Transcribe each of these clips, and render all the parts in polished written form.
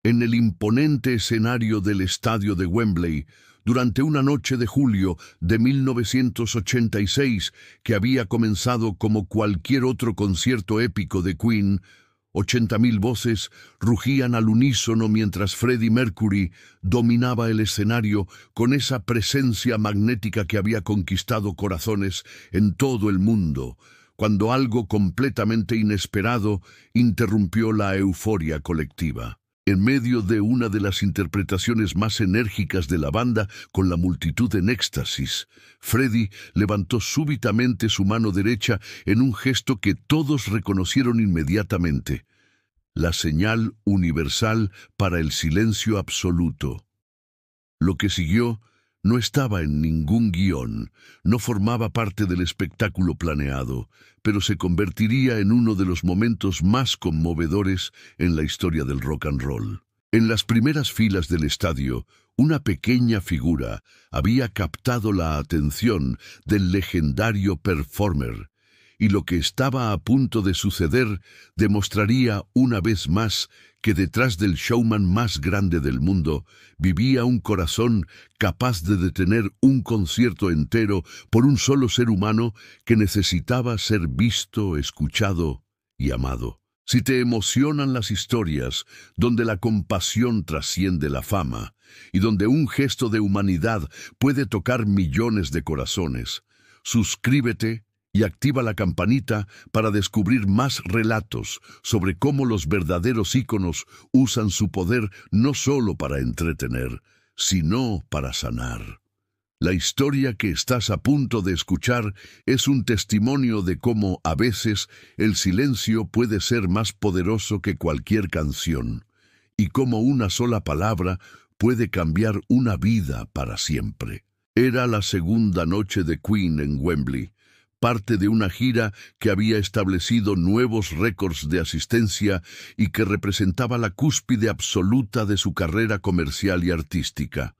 En el imponente escenario del estadio de Wembley, durante una noche de julio de 1986, que había comenzado como cualquier otro concierto épico de Queen, 80.000 voces rugían al unísono mientras Freddie Mercury dominaba el escenario con esa presencia magnética que había conquistado corazones en todo el mundo, cuando algo completamente inesperado interrumpió la euforia colectiva. En medio de una de las interpretaciones más enérgicas de la banda, con la multitud en éxtasis, Freddie levantó súbitamente su mano derecha en un gesto que todos reconocieron inmediatamente: la señal universal para el silencio absoluto. Lo que siguió no estaba en ningún guión, no formaba parte del espectáculo planeado, pero se convertiría en uno de los momentos más conmovedores en la historia del rock and roll. En las primeras filas del estadio, una pequeña figura había captado la atención del legendario performer, y lo que estaba a punto de suceder demostraría una vez más que detrás del showman más grande del mundo vivía un corazón capaz de detener un concierto entero por un solo ser humano que necesitaba ser visto, escuchado y amado. Si te emocionan las historias donde la compasión trasciende la fama y donde un gesto de humanidad puede tocar millones de corazones, suscríbete y activa la campanita para descubrir más relatos sobre cómo los verdaderos íconos usan su poder no solo para entretener, sino para sanar. La historia que estás a punto de escuchar es un testimonio de cómo, a veces, el silencio puede ser más poderoso que cualquier canción, y cómo una sola palabra puede cambiar una vida para siempre. Era la segunda noche de Queen en Wembley, parte de una gira que había establecido nuevos récords de asistencia y que representaba la cúspide absoluta de su carrera comercial y artística.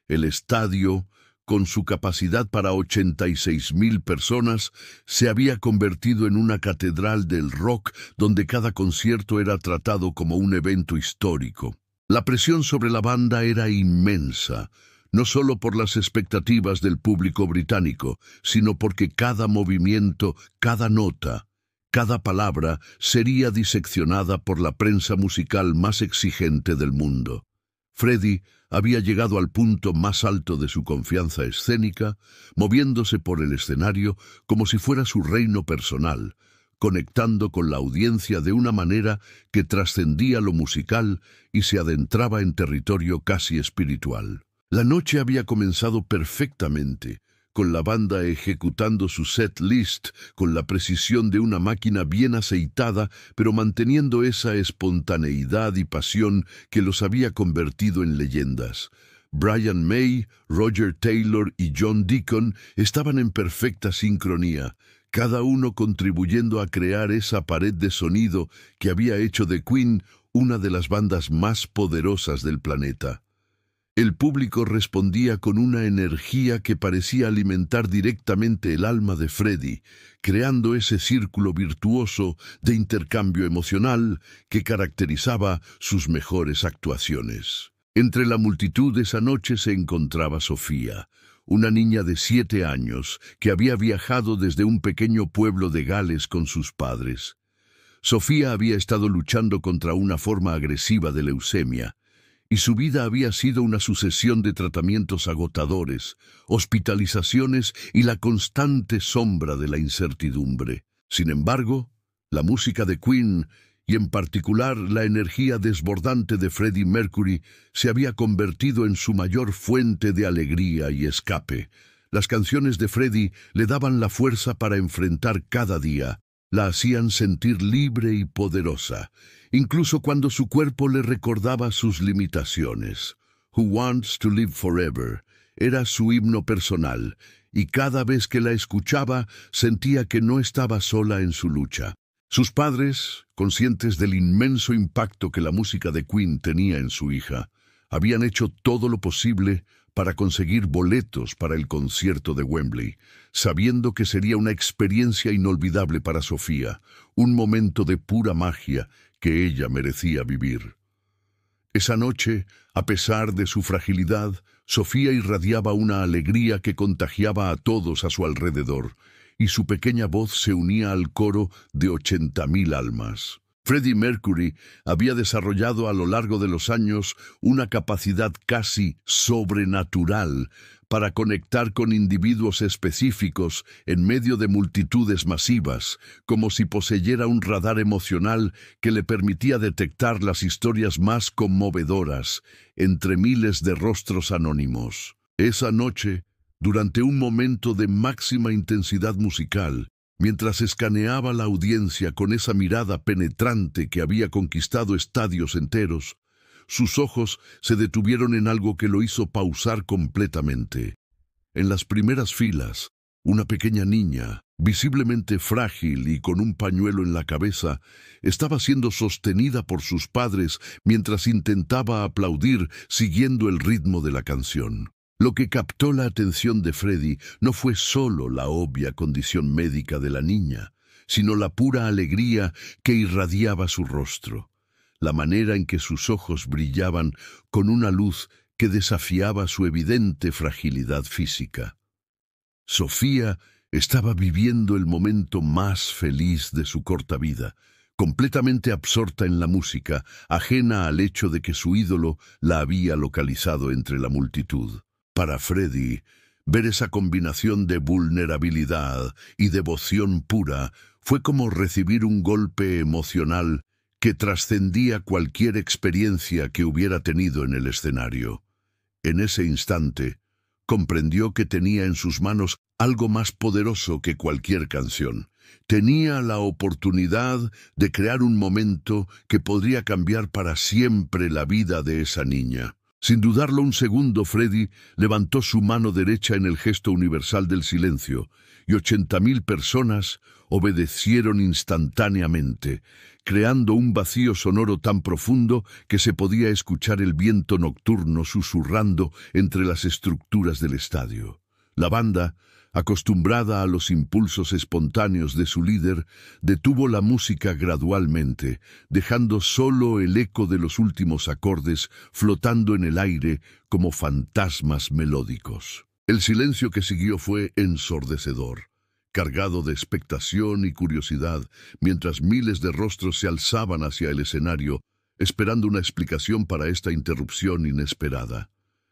El estadio, con su capacidad para 86.000 personas, se había convertido en una catedral del rock donde cada concierto era tratado como un evento histórico. La presión sobre la banda era inmensa, no solo por las expectativas del público británico, sino porque cada movimiento, cada nota, cada palabra sería diseccionada por la prensa musical más exigente del mundo. Freddie había llegado al punto más alto de su confianza escénica, moviéndose por el escenario como si fuera su reino personal, conectando con la audiencia de una manera que trascendía lo musical y se adentraba en territorio casi espiritual. La noche había comenzado perfectamente, con la banda ejecutando su set list con la precisión de una máquina bien aceitada, pero manteniendo esa espontaneidad y pasión que los había convertido en leyendas. Brian May, Roger Taylor y John Deacon estaban en perfecta sincronía, cada uno contribuyendo a crear esa pared de sonido que había hecho de Queen una de las bandas más poderosas del planeta. El público respondía con una energía que parecía alimentar directamente el alma de Freddie, creando ese círculo virtuoso de intercambio emocional que caracterizaba sus mejores actuaciones. Entre la multitud esa noche se encontraba Sofía, una niña de 7 años que había viajado desde un pequeño pueblo de Gales con sus padres. Sofía había estado luchando contra una forma agresiva de leucemia, y su vida había sido una sucesión de tratamientos agotadores, hospitalizaciones y la constante sombra de la incertidumbre. Sin embargo, la música de Queen, y en particular la energía desbordante de Freddie Mercury, se había convertido en su mayor fuente de alegría y escape. Las canciones de Freddie le daban la fuerza para enfrentar cada día, la hacían sentir libre y poderosa, incluso cuando su cuerpo le recordaba sus limitaciones. Who Wants to Live Forever era su himno personal, y cada vez que la escuchaba sentía que no estaba sola en su lucha. Sus padres, conscientes del inmenso impacto que la música de Queen tenía en su hija, habían hecho todo lo posible para conseguir boletos para el concierto de Wembley, sabiendo que sería una experiencia inolvidable para Sofía, un momento de pura magia que ella merecía vivir. Esa noche, a pesar de su fragilidad, Sofía irradiaba una alegría que contagiaba a todos a su alrededor, y su pequeña voz se unía al coro de 80.000 almas. Freddie Mercury había desarrollado a lo largo de los años una capacidad casi sobrenatural para conectar con individuos específicos en medio de multitudes masivas, como si poseyera un radar emocional que le permitía detectar las historias más conmovedoras entre miles de rostros anónimos. Esa noche, durante un momento de máxima intensidad musical, mientras escaneaba la audiencia con esa mirada penetrante que había conquistado estadios enteros, sus ojos se detuvieron en algo que lo hizo pausar completamente. En las primeras filas, una pequeña niña, visiblemente frágil y con un pañuelo en la cabeza, estaba siendo sostenida por sus padres mientras intentaba aplaudir siguiendo el ritmo de la canción. Lo que captó la atención de Freddie no fue solo la obvia condición médica de la niña, sino la pura alegría que irradiaba su rostro, la manera en que sus ojos brillaban con una luz que desafiaba su evidente fragilidad física. Sofía estaba viviendo el momento más feliz de su corta vida, completamente absorta en la música, ajena al hecho de que su ídolo la había localizado entre la multitud. Para Freddie, ver esa combinación de vulnerabilidad y devoción pura fue como recibir un golpe emocional que trascendía cualquier experiencia que hubiera tenido en el escenario. En ese instante, comprendió que tenía en sus manos algo más poderoso que cualquier canción. Tenía la oportunidad de crear un momento que podría cambiar para siempre la vida de esa niña. Sin dudarlo un segundo, Freddie levantó su mano derecha en el gesto universal del silencio, y 80.000 personas obedecieron instantáneamente, creando un vacío sonoro tan profundo que se podía escuchar el viento nocturno susurrando entre las estructuras del estadio. La banda, acostumbrada a los impulsos espontáneos de su líder, detuvo la música gradualmente, dejando solo el eco de los últimos acordes flotando en el aire como fantasmas melódicos. El silencio que siguió fue ensordecedor, cargado de expectación y curiosidad, mientras miles de rostros se alzaban hacia el escenario, esperando una explicación para esta interrupción inesperada.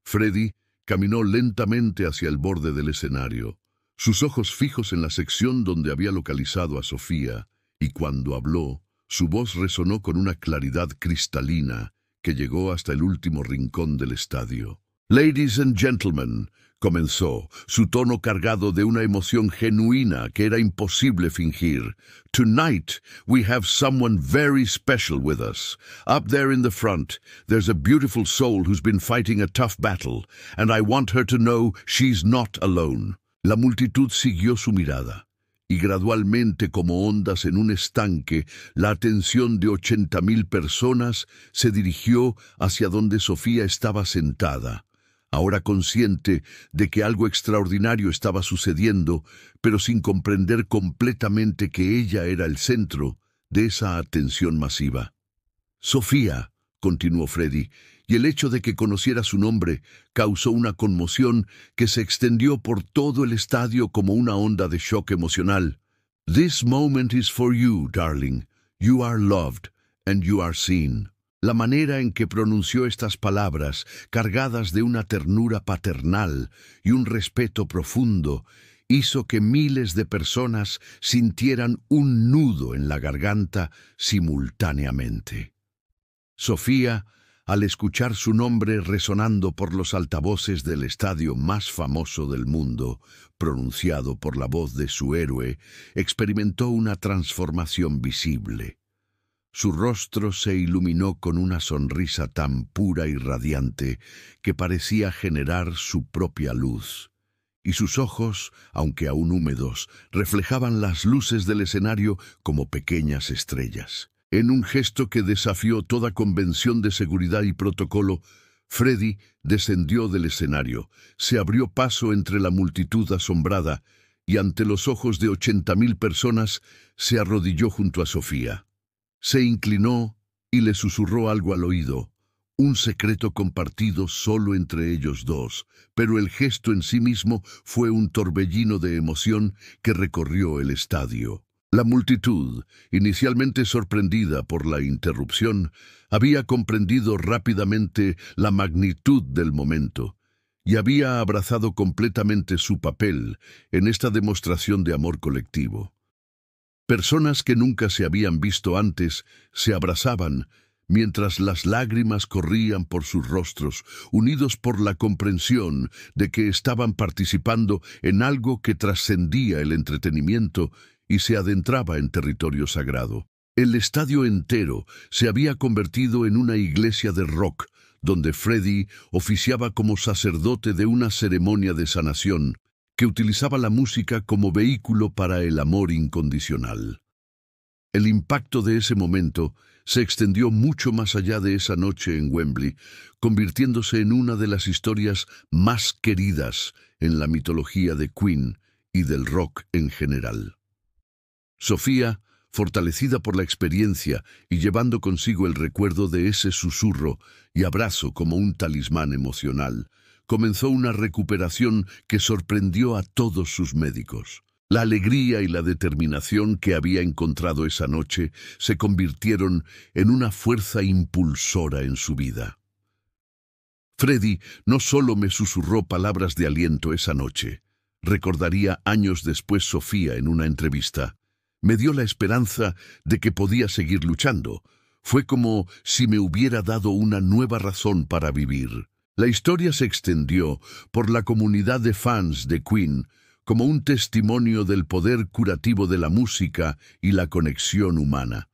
Freddie caminó lentamente hacia el borde del escenario, sus ojos fijos en la sección donde había localizado a Sofía, y cuando habló, su voz resonó con una claridad cristalina que llegó hasta el último rincón del estadio. «Ladies and gentlemen», comenzó, su tono cargado de una emoción genuina que era imposible fingir. «Tonight we have someone very special with us. Up there in the front, there's a beautiful soul who's been fighting a tough battle, and I want her to know she's not alone». La multitud siguió su mirada, y gradualmente, como ondas en un estanque, la atención de 80.000 personas se dirigió hacia donde Sofía estaba sentada, ahora consciente de que algo extraordinario estaba sucediendo, pero sin comprender completamente que ella era el centro de esa atención masiva. «Sofía», continuó Freddie, y el hecho de que conociera su nombre causó una conmoción que se extendió por todo el estadio como una onda de shock emocional. «This moment is for you, darling. You are loved, and you are seen». La manera en que pronunció estas palabras, cargadas de una ternura paternal y un respeto profundo, hizo que miles de personas sintieran un nudo en la garganta simultáneamente. Sofía, al escuchar su nombre resonando por los altavoces del estadio más famoso del mundo, pronunciado por la voz de su héroe, experimentó una transformación visible. Su rostro se iluminó con una sonrisa tan pura y radiante que parecía generar su propia luz, y sus ojos, aunque aún húmedos, reflejaban las luces del escenario como pequeñas estrellas. En un gesto que desafió toda convención de seguridad y protocolo, Freddie descendió del escenario, se abrió paso entre la multitud asombrada y ante los ojos de 80.000 personas se arrodilló junto a Sofía. Se inclinó y le susurró algo al oído, un secreto compartido solo entre ellos dos, pero el gesto en sí mismo fue un torbellino de emoción que recorrió el estadio. La multitud, inicialmente sorprendida por la interrupción, había comprendido rápidamente la magnitud del momento y había abrazado completamente su papel en esta demostración de amor colectivo. Personas que nunca se habían visto antes se abrazaban mientras las lágrimas corrían por sus rostros, unidos por la comprensión de que estaban participando en algo que trascendía el entretenimiento y se adentraba en territorio sagrado. El estadio entero se había convertido en una iglesia de rock, donde Freddie oficiaba como sacerdote de una ceremonia de sanación que utilizaba la música como vehículo para el amor incondicional. El impacto de ese momento se extendió mucho más allá de esa noche en Wembley, convirtiéndose en una de las historias más queridas en la mitología de Queen y del rock en general. Sofía, fortalecida por la experiencia y llevando consigo el recuerdo de ese susurro y abrazo como un talismán emocional, comenzó una recuperación que sorprendió a todos sus médicos. La alegría y la determinación que había encontrado esa noche se convirtieron en una fuerza impulsora en su vida. Freddie no solo me susurró palabras de aliento esa noche, recordaría años después Sofía en una entrevista. Me dio la esperanza de que podía seguir luchando. Fue como si me hubiera dado una nueva razón para vivir. La historia se extendió por la comunidad de fans de Queen como un testimonio del poder curativo de la música y la conexión humana.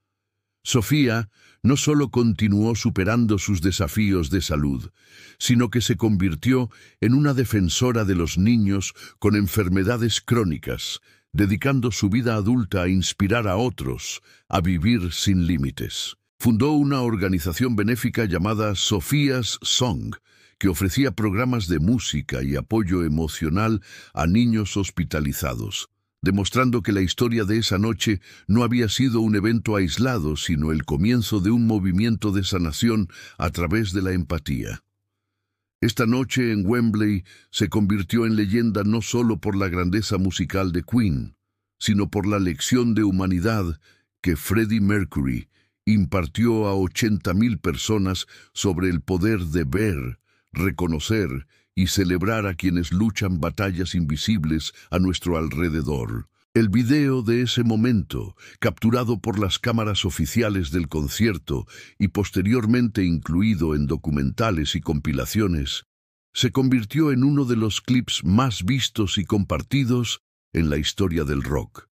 Sofía no solo continuó superando sus desafíos de salud, sino que se convirtió en una defensora de los niños con enfermedades crónicas, dedicando su vida adulta a inspirar a otros a vivir sin límites. Fundó una organización benéfica llamada Sophia's Song, que ofrecía programas de música y apoyo emocional a niños hospitalizados, demostrando que la historia de esa noche no había sido un evento aislado, sino el comienzo de un movimiento de sanación a través de la empatía. Esta noche en Wembley se convirtió en leyenda no solo por la grandeza musical de Queen, sino por la lección de humanidad que Freddie Mercury impartió a 80,000 personas sobre el poder de ver, reconocer y celebrar a quienes luchan batallas invisibles a nuestro alrededor. El video de ese momento, capturado por las cámaras oficiales del concierto y posteriormente incluido en documentales y compilaciones, se convirtió en uno de los clips más vistos y compartidos en la historia del rock.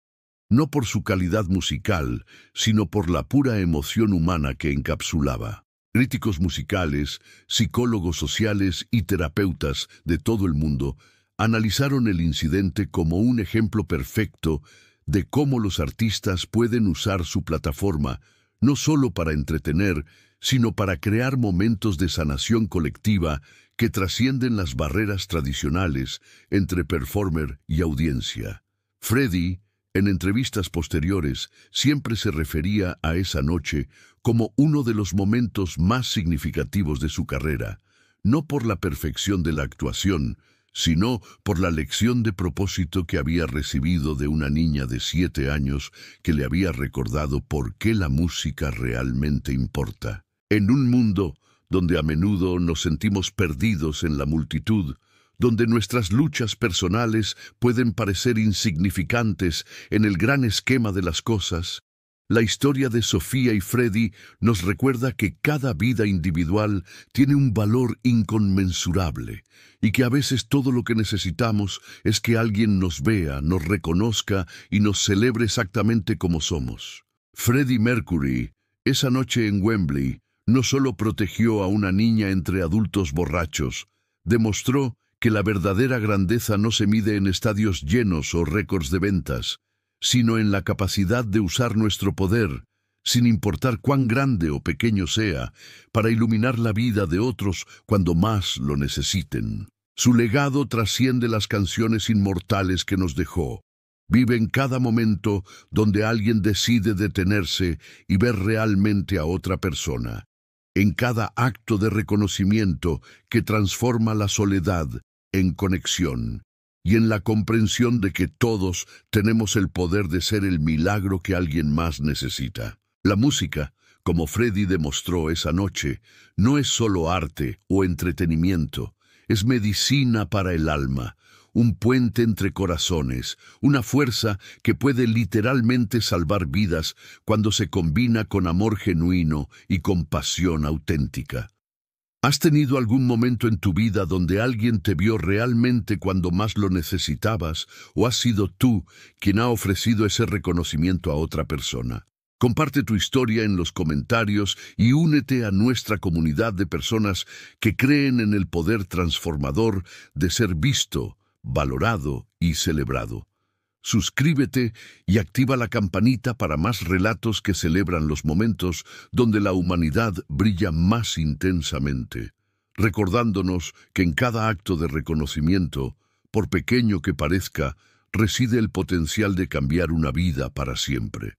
No por su calidad musical, sino por la pura emoción humana que encapsulaba. Críticos musicales, psicólogos sociales y terapeutas de todo el mundo analizaron el incidente como un ejemplo perfecto de cómo los artistas pueden usar su plataforma no solo para entretener, sino para crear momentos de sanación colectiva que trascienden las barreras tradicionales entre performer y audiencia. Freddie, en entrevistas posteriores, siempre se refería a esa noche como uno de los momentos más significativos de su carrera, no por la perfección de la actuación, sino por la lección de propósito que había recibido de una niña de 7 años que le había recordado por qué la música realmente importa. En un mundo donde a menudo nos sentimos perdidos en la multitud, donde nuestras luchas personales pueden parecer insignificantes en el gran esquema de las cosas, la historia de Sofía y Freddie nos recuerda que cada vida individual tiene un valor inconmensurable y que a veces todo lo que necesitamos es que alguien nos vea, nos reconozca y nos celebre exactamente como somos. Freddie Mercury, esa noche en Wembley, no solo protegió a una niña entre adultos borrachos, demostró que la verdadera grandeza no se mide en estadios llenos o récords de ventas, sino en la capacidad de usar nuestro poder, sin importar cuán grande o pequeño sea, para iluminar la vida de otros cuando más lo necesiten. Su legado trasciende las canciones inmortales que nos dejó. Vive en cada momento donde alguien decide detenerse y ver realmente a otra persona. en cada acto de reconocimiento que transforma la soledad en conexión, y en la comprensión de que todos tenemos el poder de ser el milagro que alguien más necesita. La música, como Freddie demostró esa noche, no es solo arte o entretenimiento, es medicina para el alma, un puente entre corazones, una fuerza que puede literalmente salvar vidas cuando se combina con amor genuino y compasión auténtica. ¿Has tenido algún momento en tu vida donde alguien te vio realmente cuando más lo necesitabas, o has sido tú quien ha ofrecido ese reconocimiento a otra persona? Comparte tu historia en los comentarios y únete a nuestra comunidad de personas que creen en el poder transformador de ser visto, valorado y celebrado. Suscríbete y activa la campanita para más relatos que celebran los momentos donde la humanidad brilla más intensamente, recordándonos que en cada acto de reconocimiento, por pequeño que parezca, reside el potencial de cambiar una vida para siempre.